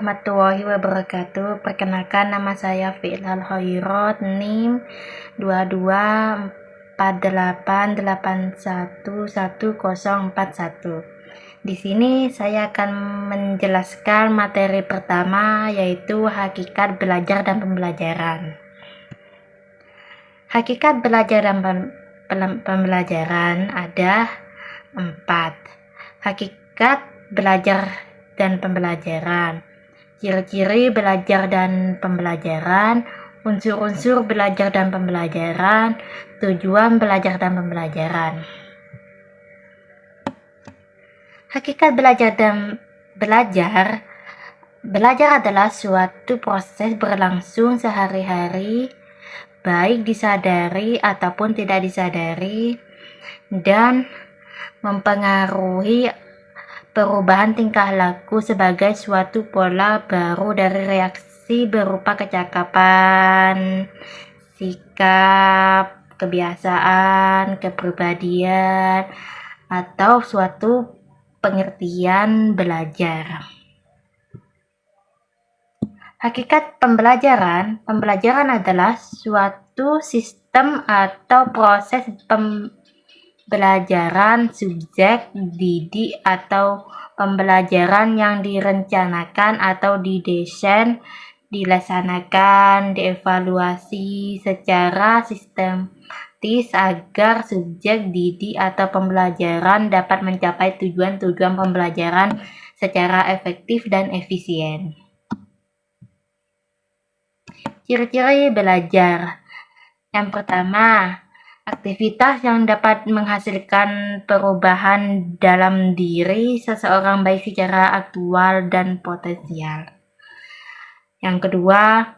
warahmatullahi wabarakatuh. Perkenalkan, nama saya Fi'lal Khairat, NIM 2248811041. Di sini saya akan menjelaskan materi pertama, yaitu hakikat belajar dan pembelajaran. Hakikat belajar dan pembelajaran ada 4. Hakikat belajar dan pembelajaran, ciri-ciri belajar dan pembelajaran, unsur-unsur belajar dan pembelajaran, tujuan belajar dan pembelajaran. Hakikat belajar dan belajar adalah suatu proses berlangsung sehari-hari, baik disadari ataupun tidak disadari, dan mempengaruhi perubahan tingkah laku sebagai suatu pola baru dari reaksi berupa kecakapan, sikap, kebiasaan, kepribadian, atau suatu pengertian belajar. Hakikat pembelajaran adalah suatu sistem atau proses pembelajaran subjek didik atau pembelajaran yang direncanakan atau didesain, dilaksanakan, dievaluasi secara sistematis agar subjek didik atau pembelajaran dapat mencapai tujuan-tujuan pembelajaran secara efektif dan efisien. Ciri-ciri belajar. Yang pertama, aktivitas yang dapat menghasilkan perubahan dalam diri seseorang baik secara aktual dan potensial. Yang kedua,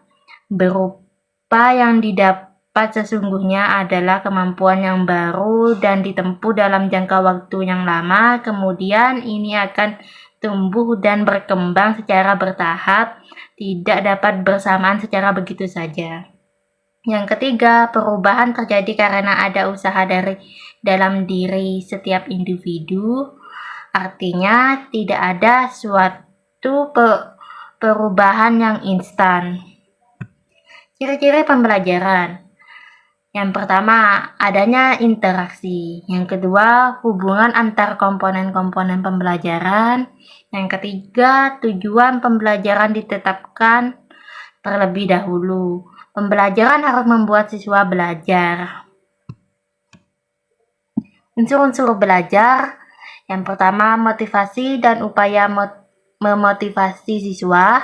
berupa yang didapat sesungguhnya adalah kemampuan yang baru dan ditempuh dalam jangka waktu yang lama, kemudian ini akan tumbuh dan berkembang secara bertahap, tidak dapat bersamaan secara begitu saja. Yang ketiga, perubahan terjadi karena ada usaha dari dalam diri setiap individu. Artinya, tidak ada suatu perubahan yang instan. Ciri-ciri pembelajaran. Yang pertama, adanya interaksi. Yang kedua, hubungan antar komponen-komponen pembelajaran. Yang ketiga, tujuan pembelajaran ditetapkan terlebih dahulu. Pembelajaran harus membuat siswa belajar. Unsur-unsur belajar. Yang pertama, motivasi dan upaya memotivasi siswa.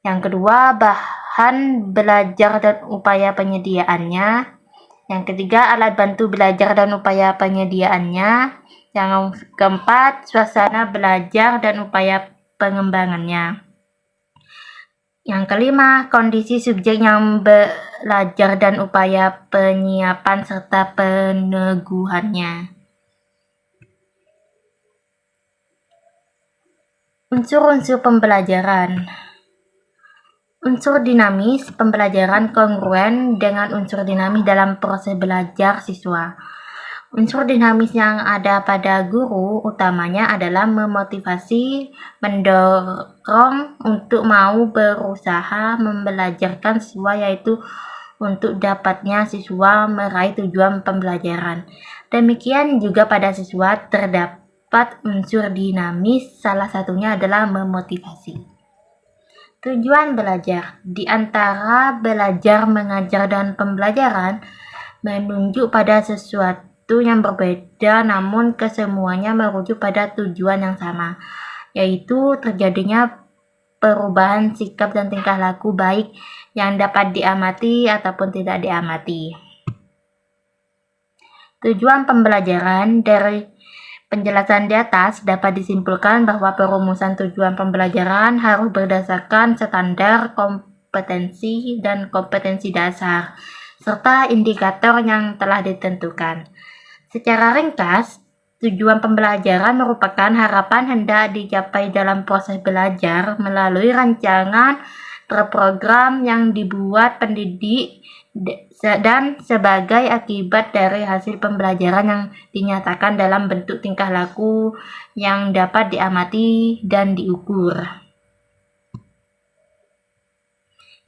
Yang kedua, bahan belajar dan upaya penyediaannya. Yang ketiga, alat bantu belajar dan upaya penyediaannya. Yang keempat, suasana belajar dan upaya pengembangannya. Yang kelima, kondisi subjek yang belajar dan upaya penyiapan serta peneguhannya. Unsur-unsur pembelajaran. Unsur dinamis pembelajaran kongruen dengan unsur dinamis dalam proses belajar siswa. Unsur dinamis yang ada pada guru utamanya adalah memotivasi, mendorong untuk mau berusaha membelajarkan siswa, yaitu untuk dapatnya siswa meraih tujuan pembelajaran. Demikian juga pada siswa terdapat unsur dinamis, salah satunya adalah memotivasi. Tujuan belajar. Di antara belajar, mengajar, dan pembelajaran menunjuk pada sesuatu yang berbeda, namun kesemuanya merujuk pada tujuan yang sama, yaitu terjadinya perubahan sikap dan tingkah laku baik yang dapat diamati ataupun tidak diamati. Tujuan pembelajaran. Dari penjelasan di atas dapat disimpulkan bahwa perumusan tujuan pembelajaran harus berdasarkan standar kompetensi dan kompetensi dasar, serta indikator yang telah ditentukan. Secara ringkas, tujuan pembelajaran merupakan harapan hendak dicapai dalam proses belajar melalui rancangan terprogram yang dibuat pendidik dan sebagai akibat dari hasil pembelajaran yang dinyatakan dalam bentuk tingkah laku yang dapat diamati dan diukur.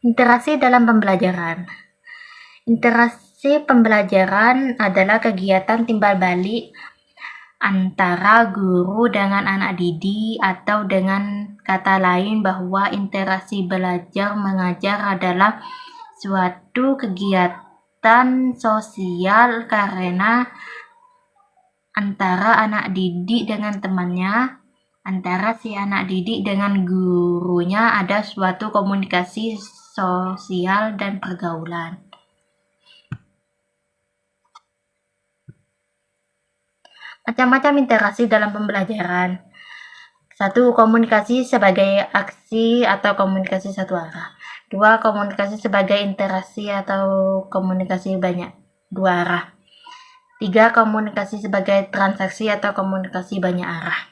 Interaksi dalam pembelajaran. Interaksi pembelajaran adalah kegiatan timbal balik antara guru dengan anak didik, atau dengan kata lain bahwa interaksi belajar mengajar adalah suatu kegiatan sosial karena antara anak didik dengan temannya, antara si anak didik dengan gurunya ada suatu komunikasi sosial dan pergaulan. Macam-macam interaksi dalam pembelajaran. 1. Komunikasi sebagai aksi atau komunikasi satu arah. 2. Komunikasi sebagai interaksi atau komunikasi banyak dua arah. 3. Komunikasi sebagai transaksi atau komunikasi banyak arah.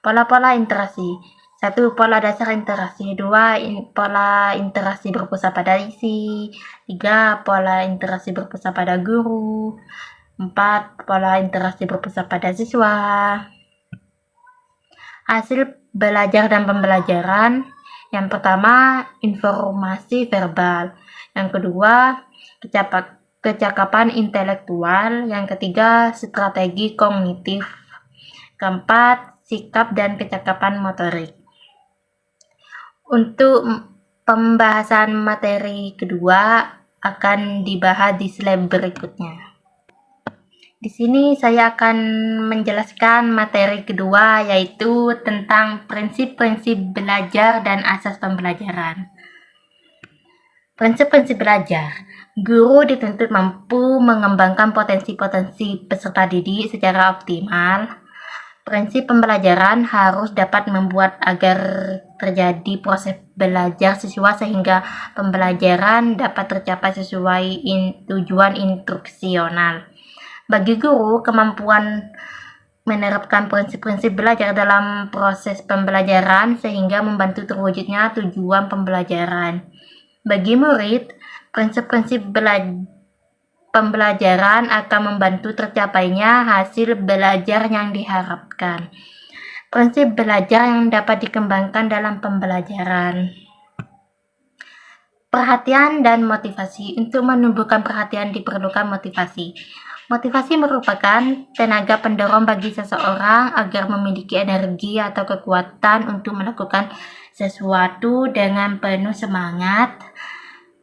Pola-pola interaksi. 1. Pola dasar interaksi. 2. Pola interaksi berpusat pada isi. 3. Pola interaksi berpusat pada guru. 4. Pola interaksi berpusat pada siswa. Hasil belajar dan pembelajaran. Yang pertama, informasi verbal. Yang kedua, kecakapan intelektual. Yang ketiga, strategi kognitif. Keempat, sikap dan kecakapan motorik. Untuk pembahasan materi kedua akan dibahas di slide berikutnya. Di sini saya akan menjelaskan materi kedua, yaitu tentang prinsip-prinsip belajar dan asas pembelajaran. Prinsip-prinsip belajar. Guru dituntut mampu mengembangkan potensi-potensi peserta didik secara optimal. Prinsip pembelajaran harus dapat membuat agar terjadi proses belajar siswa sehingga pembelajaran dapat tercapai sesuai tujuan instruksional. Bagi guru, kemampuan menerapkan prinsip-prinsip belajar dalam proses pembelajaran sehingga membantu terwujudnya tujuan pembelajaran. Bagi murid, prinsip-prinsip pembelajaran akan membantu tercapainya hasil belajar yang diharapkan. Prinsip belajar yang dapat dikembangkan dalam pembelajaran. Perhatian dan motivasi. Untuk menumbuhkan perhatian diperlukan motivasi. Motivasi merupakan tenaga pendorong bagi seseorang agar memiliki energi atau kekuatan untuk melakukan sesuatu dengan penuh semangat.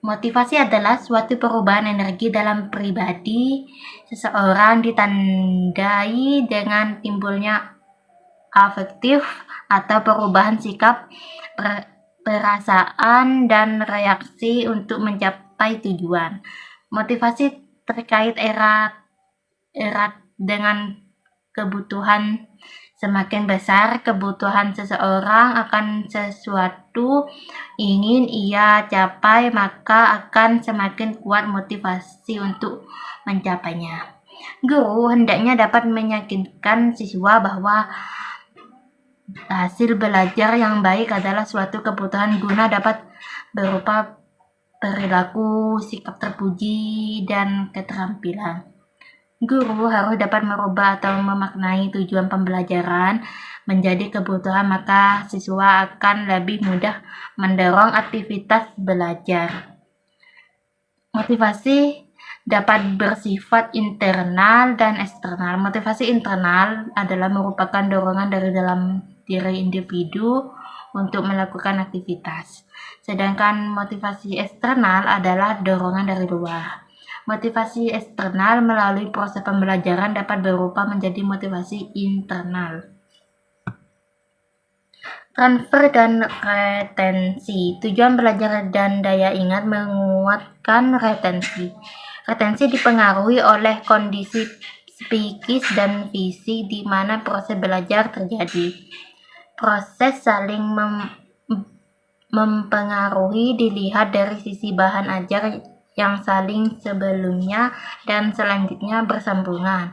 Motivasi adalah suatu perubahan energi dalam pribadi seseorang, ditandai dengan timbulnya afektif atau perubahan sikap, perasaan, dan reaksi untuk mencapai tujuan. Motivasi terkait erat dengan kebutuhan. Semakin besar kebutuhan seseorang akan sesuatu ingin ia capai, maka akan semakin kuat motivasi untuk mencapainya. Guru hendaknya dapat meyakinkan siswa bahwa hasil belajar yang baik adalah suatu kebutuhan guna dapat berupa perilaku, sikap terpuji, dan keterampilan. Guru harus dapat merubah atau memaknai tujuan pembelajaran menjadi kebutuhan, maka siswa akan lebih mudah mendorong aktivitas belajar. Motivasi dapat bersifat internal dan eksternal. Motivasi internal adalah merupakan dorongan dari dalam diri individu untuk melakukan aktivitas. Sedangkan motivasi eksternal adalah dorongan dari luar. Motivasi eksternal melalui proses pembelajaran dapat berubah menjadi motivasi internal. Transfer dan retensi. Tujuan belajar dan daya ingat menguatkan retensi. Retensi dipengaruhi oleh kondisi psikis dan fisik di mana proses belajar terjadi. Proses saling mempengaruhi dilihat dari sisi bahan ajar yang saling sebelumnya dan selanjutnya bersambungan.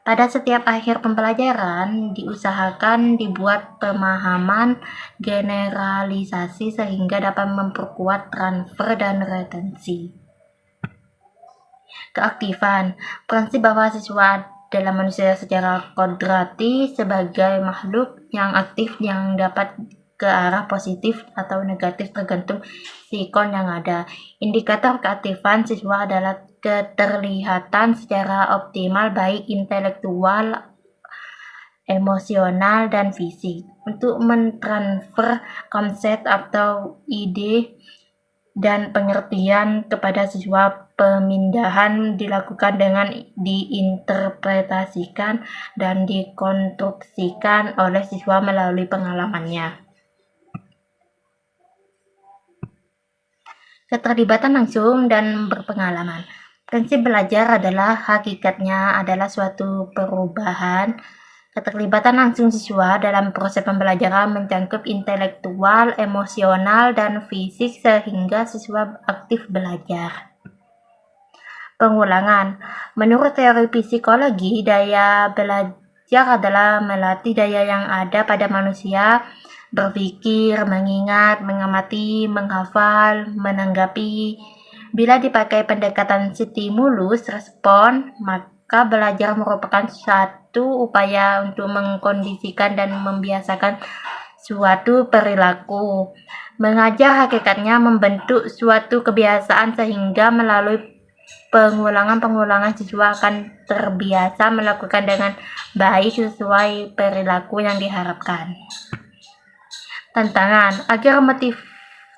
Pada setiap akhir pembelajaran diusahakan dibuat pemahaman generalisasi sehingga dapat memperkuat transfer dan retensi. Keaktifan. Prinsip bahwa siswa adalah manusia secara kodrati sebagai makhluk yang aktif yang dapat ke arah positif atau negatif tergantung sikon yang ada. Indikator keaktifan siswa adalah keterlihatan secara optimal baik intelektual, emosional, dan fisik. Untuk mentransfer konsep atau ide dan pengertian kepada siswa, pemindahan dilakukan dengan diinterpretasikan dan dikonstruksikan oleh siswa melalui pengalamannya. Keterlibatan langsung dan berpengalaman. Prinsip belajar adalah hakikatnya adalah suatu perubahan. Keterlibatan langsung siswa dalam proses pembelajaran mencakup intelektual, emosional, dan fisik sehingga siswa aktif belajar. Pengulangan. Menurut teori psikologi, daya belajar adalah melatih daya yang ada pada manusia berpikir, mengingat, mengamati, menghafal, menanggapi. Bila dipakai pendekatan stimulus respon, maka belajar merupakan suatu upaya untuk mengkondisikan dan membiasakan suatu perilaku. Mengajar hakikatnya membentuk suatu kebiasaan sehingga melalui pengulangan siswa akan terbiasa melakukan dengan baik sesuai perilaku yang diharapkan. Tantangan. Agar motif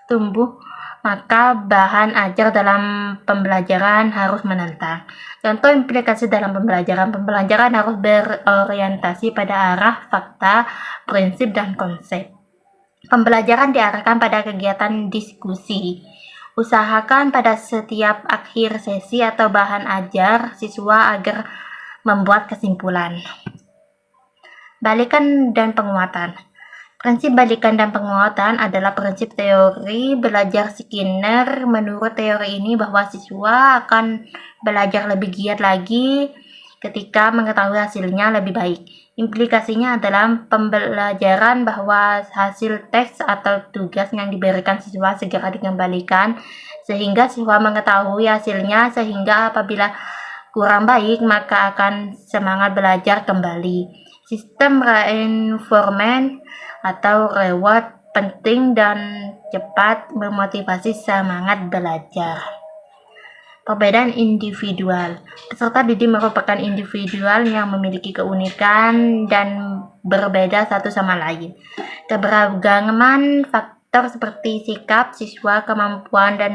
tumbuh, maka bahan ajar dalam pembelajaran harus menantang. Contoh implikasi dalam pembelajaran. Pembelajaran harus berorientasi pada arah, fakta, prinsip, dan konsep. Pembelajaran diarahkan pada kegiatan diskusi. Usahakan pada setiap akhir sesi atau bahan ajar siswa agar membuat kesimpulan. Balikan dan penguatan. Prinsip balikan dan penguatan adalah prinsip teori belajar Skinner. Menurut teori ini bahwa siswa akan belajar lebih giat lagi ketika mengetahui hasilnya lebih baik. Implikasinya adalah pembelajaran bahwa hasil teks atau tugas yang diberikan siswa segera dikembalikan sehingga siswa mengetahui hasilnya, sehingga apabila kurang baik maka akan semangat belajar kembali. Sistem reinforcement atau reward penting dan cepat memotivasi semangat belajar. Perbedaan individual. Peserta didik merupakan individual yang memiliki keunikan dan berbeda satu sama lain. Keberagaman faktor seperti sikap siswa, kemampuan dan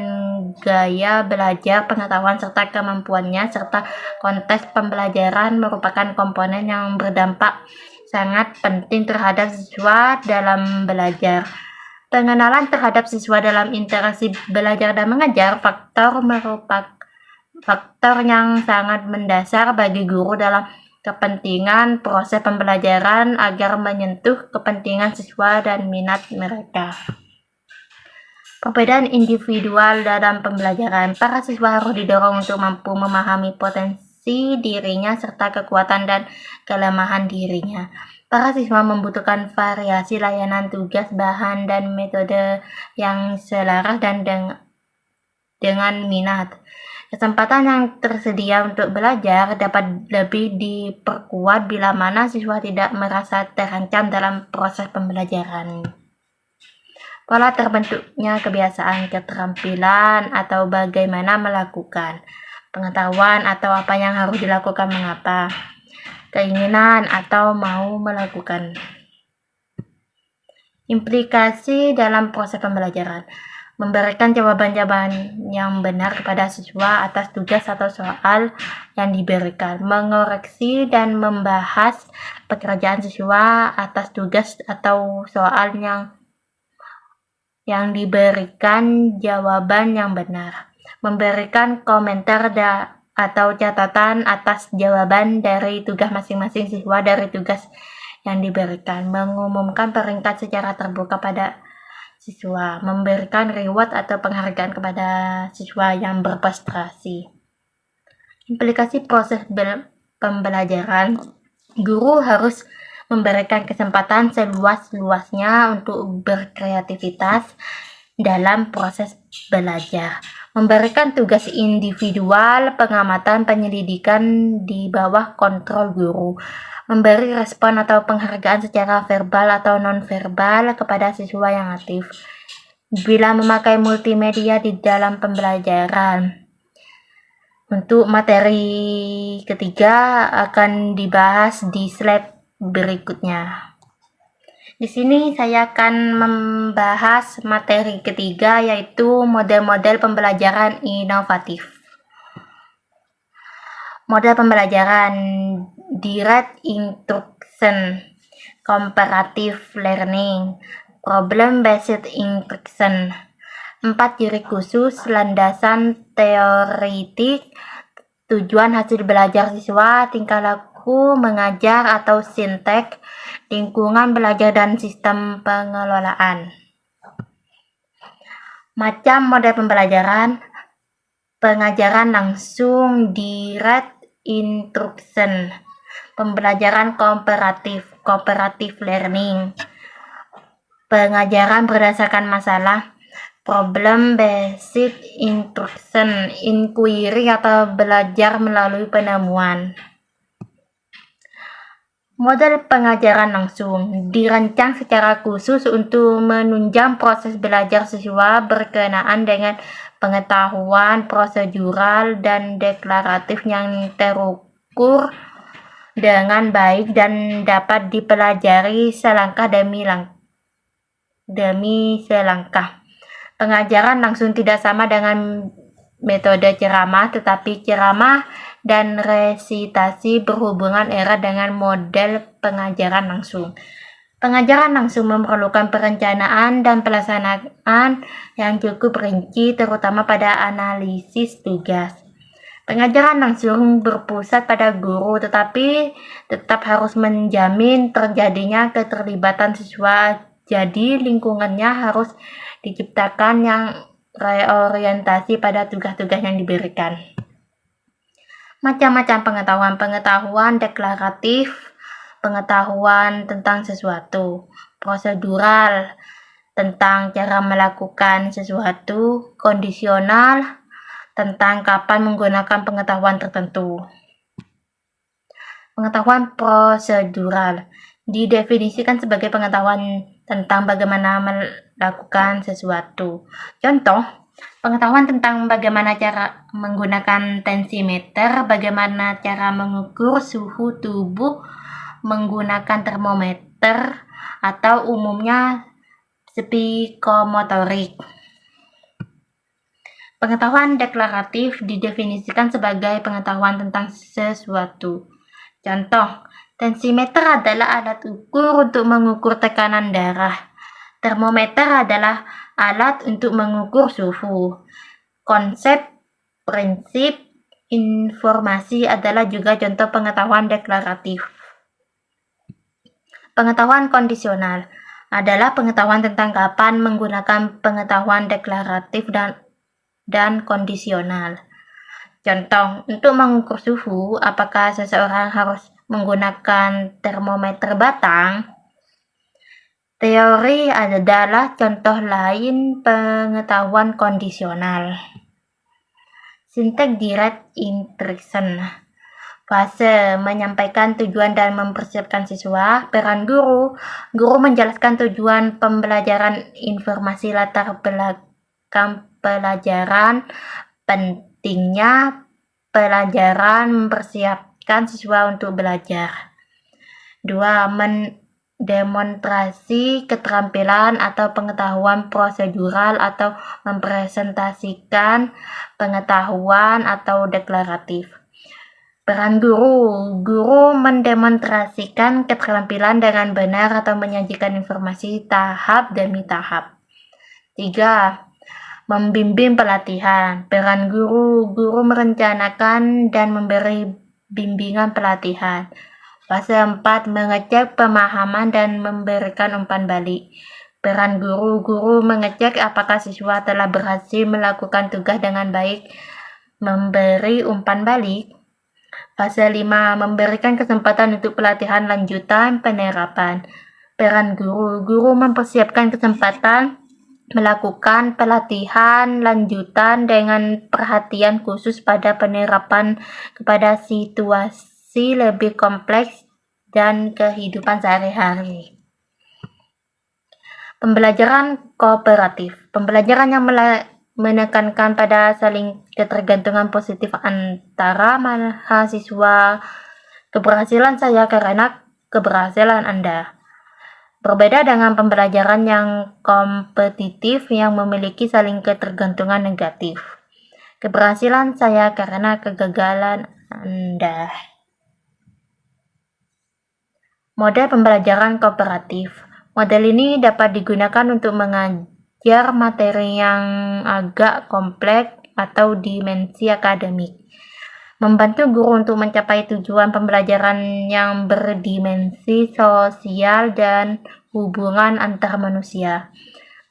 gaya belajar, pengetahuan serta kemampuannya, serta konteks pembelajaran merupakan komponen yang berdampak sangat penting terhadap siswa dalam belajar. Pengenalan terhadap siswa dalam interaksi belajar dan mengajar merupakan faktor yang sangat mendasar bagi guru dalam kepentingan proses pembelajaran agar menyentuh kepentingan siswa dan minat mereka. Perbedaan individual dalam pembelajaran. Para siswa harus didorong untuk mampu memahami potensi dirinya serta kekuatan dan kelemahan dirinya. Para siswa membutuhkan variasi layanan tugas, bahan, dan metode yang selaras dan dengan minat. Kesempatan yang tersedia untuk belajar dapat lebih diperkuat bila mana siswa tidak merasa terancam dalam proses pembelajaran. Pola terbentuknya kebiasaan, keterampilan, atau bagaimana melakukan. Pengetahuan atau apa yang harus dilakukan, mengapa. Keinginan atau mau melakukan. Implikasi dalam proses pembelajaran. Memberikan jawaban-jawaban yang benar kepada siswa atas tugas atau soal yang diberikan. Mengoreksi dan membahas pekerjaan siswa atas tugas atau soal yang diberikan jawaban yang benar. Memberikan komentar atau catatan atas jawaban dari tugas masing-masing siswa dari tugas yang diberikan. Mengumumkan peringkat secara terbuka pada siswa. Memberikan reward atau penghargaan kepada siswa yang berprestasi. Implikasi proses pembelajaran. Guru harus memberikan kesempatan seluas-luasnya untuk berkreativitas dalam proses belajar. memberikan tugas individual, pengamatan, penyelidikan di bawah kontrol guru, memberi respon atau penghargaan secara verbal atau non-verbal kepada siswa yang aktif. Bila memakai multimedia di dalam pembelajaran. Untuk materi ketiga akan dibahas di slide berikutnya. Di sini saya akan membahas materi ketiga, yaitu model-model pembelajaran inovatif. Model pembelajaran direct instruction, comparative learning, problem-based instruction. 4 ciri khusus, landasan teoritik, tujuan hasil belajar siswa, tingkah laku mengajar atau sintek, lingkungan belajar dan sistem pengelolaan. Macam model pembelajaran: pengajaran langsung direct instruction, pembelajaran komparatif cooperative learning, pengajaran berdasarkan masalah, problem based instruction, inquiry atau belajar melalui penemuan. Model pengajaran langsung dirancang secara khusus untuk menunjang proses belajar siswa berkenaan dengan pengetahuan prosedural dan deklaratif yang terukur dengan baik dan dapat dipelajari selangkah demi selangkah. Pengajaran langsung tidak sama dengan metode ceramah, tetapi ceramah dan resitasi berhubungan erat dengan model pengajaran langsung. Pengajaran langsung memerlukan perencanaan dan pelaksanaan yang cukup rinci, terutama pada analisis tugas. Pengajaran langsung berpusat pada guru, tetapi tetap harus menjamin terjadinya keterlibatan siswa, jadi lingkungannya harus diciptakan yang reorientasi pada tugas-tugas yang diberikan. Macam-macam pengetahuan deklaratif, pengetahuan tentang sesuatu, prosedural, tentang cara melakukan sesuatu, kondisional, tentang kapan menggunakan pengetahuan tertentu. Pengetahuan prosedural didefinisikan sebagai pengetahuan tentang bagaimana melakukan sesuatu. Contoh, pengetahuan tentang bagaimana cara menggunakan tensimeter, bagaimana cara mengukur suhu tubuh menggunakan termometer, atau umumnya psikomotorik. Pengetahuan deklaratif didefinisikan sebagai pengetahuan tentang sesuatu. Contoh, tensimeter adalah alat ukur untuk mengukur tekanan darah. Termometer adalah alat untuk mengukur suhu. Konsep, prinsip, informasi adalah juga contoh pengetahuan deklaratif. Pengetahuan kondisional adalah pengetahuan tentang kapan menggunakan pengetahuan deklaratif dan kondisional. Contoh, untuk mengukur suhu, apakah seseorang harus menggunakan termometer batang? Teori adalah contoh lain pengetahuan kondisional. Sintek direct instruction. Fase menyampaikan tujuan dan mempersiapkan siswa. Peran guru. Guru menjelaskan tujuan pembelajaran, informasi latar belakang pelajaran, pentingnya pelajaran, mempersiapkan siswa untuk belajar. 2. Mendemonstrasi keterampilan atau pengetahuan prosedural atau mempresentasikan pengetahuan atau deklaratif. Peran guru. Guru mendemonstrasikan keterampilan dengan benar atau menyajikan informasi tahap demi tahap. 3. Membimbing pelatihan. Peran guru. Guru merencanakan dan memberi bimbingan pelatihan. Fase 4. Mengecek pemahaman dan memberikan umpan balik. Peran guru. Guru mengecek apakah siswa telah berhasil melakukan tugas dengan baik, memberi umpan balik. Fase 5. Memberikan kesempatan untuk pelatihan lanjutan penerapan. Peran guru. Guru mempersiapkan kesempatan melakukan pelatihan lanjutan dengan perhatian khusus pada penerapan kepada situasi lebih kompleks dan kehidupan sehari-hari. Pembelajaran kooperatif. Pembelajaran yang menekankan pada saling ketergantungan positif antara mahasiswa. Keberhasilan saya karena keberhasilan Anda. Berbeda dengan pembelajaran yang kompetitif yang memiliki saling ketergantungan negatif. Keberhasilan saya karena kegagalan Anda. Model pembelajaran kooperatif. Model ini dapat digunakan untuk mengajar materi yang agak kompleks atau dimensi akademik. Membantu guru untuk mencapai tujuan pembelajaran yang berdimensi sosial dan hubungan antar manusia.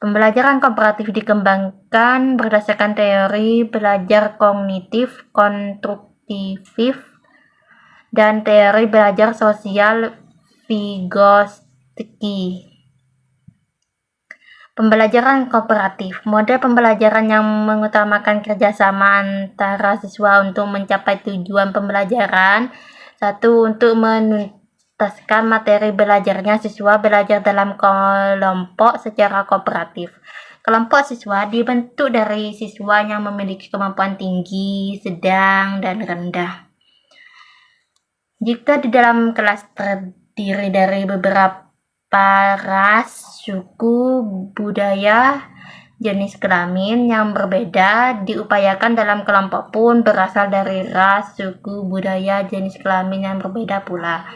Pembelajaran kooperatif dikembangkan berdasarkan teori belajar kognitif konstruktif dan teori belajar sosial Vygotsky. Pembelajaran kooperatif. Model pembelajaran yang mengutamakan kerjasama antara siswa untuk mencapai tujuan pembelajaran. 1. Untuk menuntaskan materi belajarnya, siswa belajar dalam kelompok secara kooperatif. Kelompok siswa dibentuk dari siswa yang memiliki kemampuan tinggi, sedang, dan rendah. Jika di dalam kelas terdiri dari beberapa ras, suku, budaya, jenis kelamin yang berbeda, diupayakan dalam kelompok pun berasal dari ras, suku, budaya, jenis kelamin yang berbeda pula.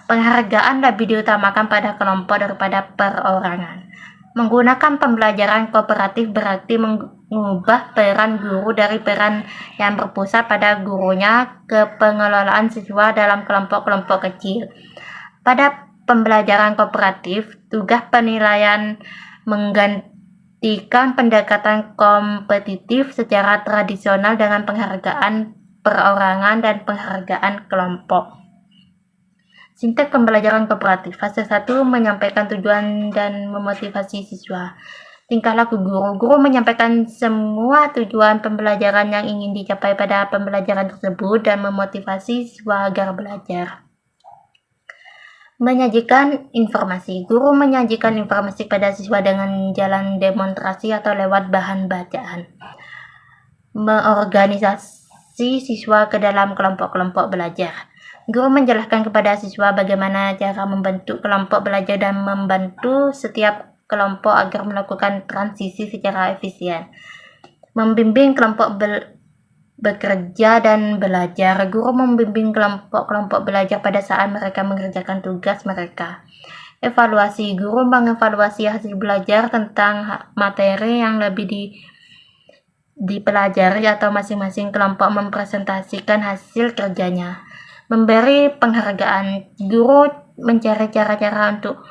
Penghargaan lebih diutamakan pada kelompok daripada perorangan. Menggunakan pembelajaran kooperatif berarti mengubah peran guru dari peran yang berpusat pada gurunya ke pengelolaan siswa dalam kelompok-kelompok kecil. Pada pembelajaran kooperatif, tugas penilaian menggantikan pendekatan kompetitif secara tradisional dengan penghargaan perorangan dan penghargaan kelompok. Sinteks pembelajaran kooperatif. Fase 1, menyampaikan tujuan dan memotivasi siswa. Tingkah laku guru. Guru menyampaikan semua tujuan pembelajaran yang ingin dicapai pada pembelajaran tersebut dan memotivasi siswa agar belajar. Menyajikan informasi. Guru menyajikan informasi pada siswa dengan jalan demonstrasi atau lewat bahan bacaan. Mengorganisasi siswa ke dalam kelompok-kelompok belajar. Guru menjelaskan kepada siswa bagaimana cara membentuk kelompok belajar dan membantu setiap kelompok agar melakukan transisi secara efisien. Membimbing kelompok bekerja dan belajar. Guru membimbing kelompok-kelompok belajar pada saat mereka mengerjakan tugas mereka. Evaluasi. Guru mengevaluasi hasil belajar tentang materi yang lebih dipelajari atau masing-masing kelompok mempresentasikan hasil kerjanya. Memberi penghargaan. Guru mencari cara-cara untuk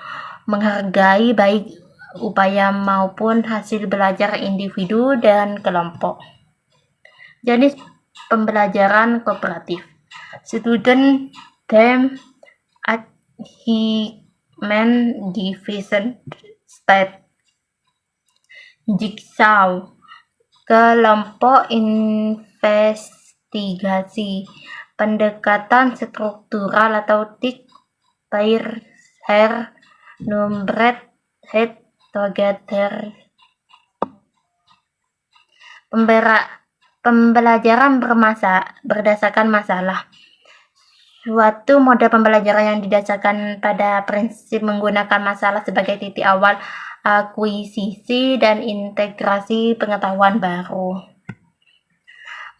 menghargai baik upaya maupun hasil belajar individu dan kelompok. Jenis pembelajaran kooperatif. Student Team Achievement Division State. Jigsaw. Kelompok investigasi. Pendekatan struktural atau TIC. Pair, hair, numbered, head, together. Pembelajaran berdasarkan masalah. Suatu model pembelajaran yang didasarkan pada prinsip menggunakan masalah sebagai titik awal akuisisi dan integrasi pengetahuan baru.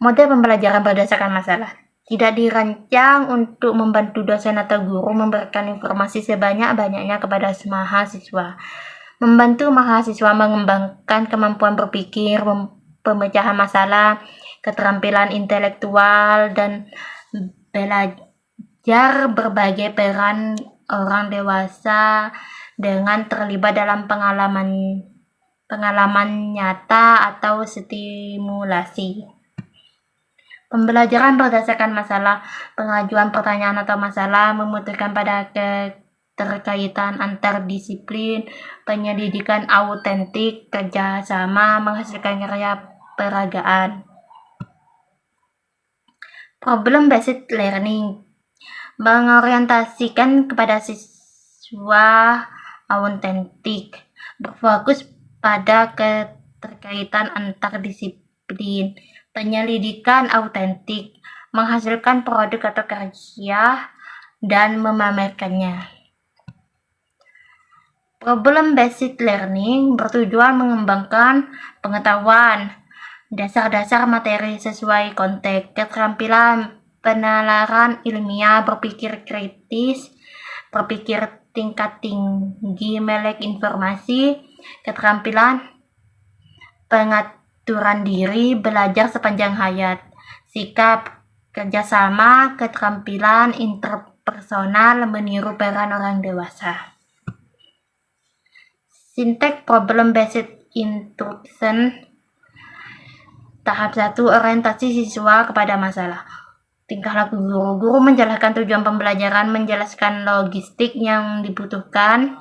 Model pembelajaran berdasarkan masalah tidak dirancang untuk membantu dosen atau guru memberikan informasi sebanyak-banyaknya kepada mahasiswa. Membantu mahasiswa mengembangkan kemampuan berpikir, pemecahan masalah, keterampilan intelektual, dan belajar berbagai peran orang dewasa dengan terlibat dalam pengalaman nyata atau stimulasi. Pembelajaran berdasarkan masalah. Pengajuan pertanyaan atau masalah memutuskan pada keterkaitan antar disiplin, penyelidikan autentik, kerjasama, menghasilkan karya peragaan. Problem based learning mengorientasikan kepada siswa autentik, berfokus pada keterkaitan antar disiplin, penyelidikan autentik, menghasilkan produk atau karya, dan memamerkannya. Problem based learning bertujuan mengembangkan pengetahuan, dasar-dasar materi sesuai konteks, keterampilan penalaran ilmiah, berpikir kritis, berpikir tingkat tinggi, melek informasi, keterampilan pengaturan diri, belajar sepanjang hayat, sikap kerjasama, keterampilan interpersonal, meniru peran orang dewasa. Sinteks problem based instruction. Tahap 1, orientasi siswa kepada masalah. Tingkah laku guru. Guru menjelaskan tujuan pembelajaran, menjelaskan logistik yang dibutuhkan,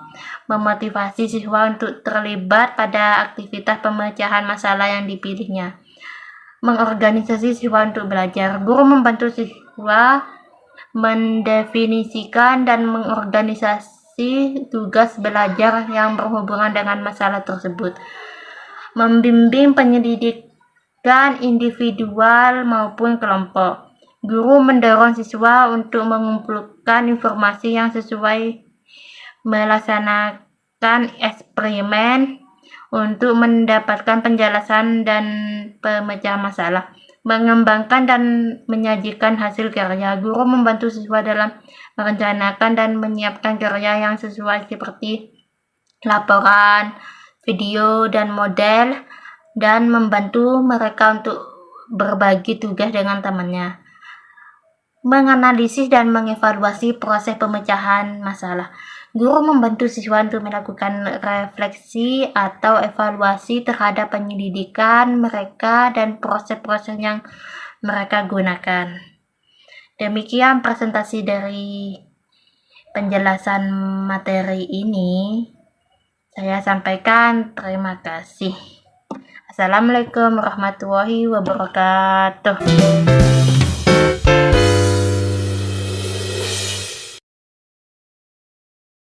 memotivasi siswa untuk terlibat pada aktivitas pemecahan masalah yang dipilihnya, mengorganisasi siswa untuk belajar. Guru membantu siswa mendefinisikan dan mengorganisasi tugas belajar yang berhubungan dengan masalah tersebut, membimbing penyelidikan individual maupun kelompok. Guru mendorong siswa untuk mengumpulkan informasi yang sesuai, melaksanakan eksperimen untuk mendapatkan penjelasan dan pemecahan masalah, mengembangkan dan menyajikan hasil karya. Guru membantu siswa dalam merencanakan dan menyiapkan karya yang sesuai seperti laporan, video, dan model, dan membantu mereka untuk berbagi tugas dengan temannya. Menganalisis dan mengevaluasi proses pemecahan masalah. Guru membantu siswa untuk melakukan refleksi atau evaluasi terhadap penyelidikan mereka dan proses-proses yang mereka gunakan. Demikian presentasi dari penjelasan materi ini. Saya sampaikan, terima kasih. Assalamualaikum warahmatullahi wabarakatuh.